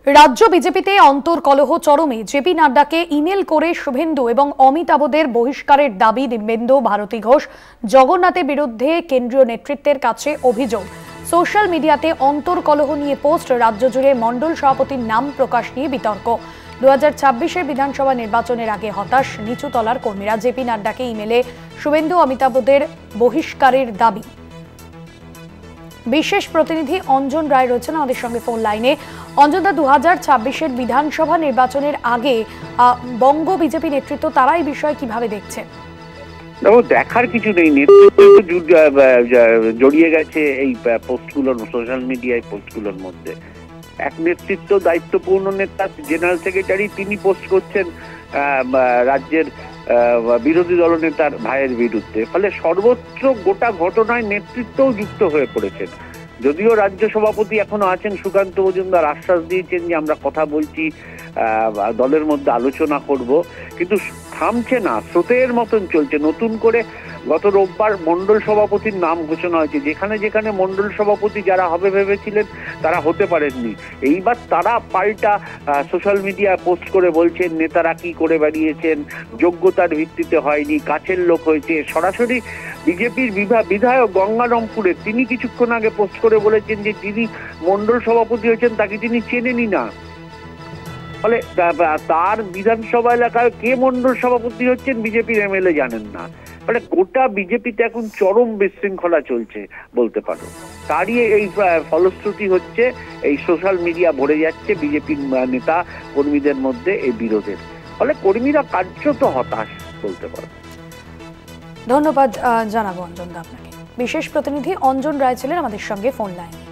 রাজ্য বিজেপিতে অন্তর্কলহ চরমে। জেপি নাড্ডাকে ইমেল করে শুভেন্দু এবং অমিতাভদের বহিষ্কারের দাবি দিব্যেন্দু ভারতী ঘোষ। জগন্নাথের বিরুদ্ধে কেন্দ্রীয় নেতৃত্বের কাছে অভিযোগ। সোশ্যাল মিডিয়াতে অন্তর্কলহ নিয়ে পোস্ট। রাজ্য জুড়ে মণ্ডল সভাপতির নাম প্রকাশ নিয়ে বিতর্ক। 2026-এর বিধানসভা নির্বাচনের আগে হতাশ নিচুতলার কর্মীরা। জেপি নাড্ডাকে ইমেলে শুভেন্দু অমিতাভদের বহিষ্কারের দাবি। বিশেষ প্রতিনিধি অঞ্জন রায় রয়েছেন আমাদের সঙ্গে ফোন লাইনে। অঞ্জনদা, 2026-এর বিধানসভা নির্বাচনের আগে বঙ্গ বিজেপি নেতৃত্ব তারা এই বিষয়ে কিভাবে দেখছেন? দেখার কিছু নেই, নেতৃত্ব জড়িয়ে গেছে এই পোস্টগুলোর, সোশ্যাল মিডিয়ায় পোস্টগুলোর মধ্যে। এক নেতৃত্ব দায়িত্বপূর্ণ নেতা জেনারেল সেক্রেটারি, তিনি পোস্ট করছেন রাজ্যের বিরোধী দলনেতার ভাইয়ের বিরুদ্ধে। ফলে সর্বোচ্চ গোটা ঘটনায় নেতৃত্বও যুক্ত হয়ে পড়েছেন। যদিও রাজ্য সভাপতি এখনো আছেন সুকান্ত মজুমদার, আশ্বাস দিয়েছেন যে আমরা কথা বলছি, দলের মধ্যে আলোচনা করব, কিন্তু থামছে না, স্রোতের মতন চলছে। নতুন করে গত রোববার মণ্ডল সভাপতির নাম ঘোষণা হয়েছে। যেখানে যেখানে মণ্ডল সভাপতি যারা হবে ভেবেছিলেন তারা হতে পারেননি। এইবার তারা পাল্টা সোশ্যাল মিডিয়া পোস্ট করে বলছেন নেতারা কি করে বেরিয়েছেন, যোগ্যতার ভিত্তিতে হয়নি, কাছের লোক হয়েছে। সরাসরি বিজেপির বিধায়ক গঙ্গারামপুরে তিনি কিছুক্ষণ আগে পোস্ট করে বলেছেন যে যিনি মণ্ডল সভাপতি হয়েছেন তাকে তিনি চেনেনই না। ফলে তার বিধানসভা এলাকায় কে মণ্ডল সভাপতি হচ্ছেন বিজেপির এমএলএ জানেন না। ফলে গোটা বিজেপিতে এখন চরম বিশৃঙ্খলা চলছে বলতে পারো। তারই এই ফলশ্রুতি হচ্ছে এই সোশ্যাল মিডিয়া ভরে যাচ্ছে বিজেপির নেতা কর্মীদের মধ্যে এই বিরোধের। ফলে কর্মীরা কার্যত হতাশ বলতে পারো। ধন্যবাদ জানাবো অঞ্জনদা আপনাকে। বিশেষ প্রতিনিধি অঞ্জন রায় ছিলেন আমাদের সঙ্গে ফোন লাইনে।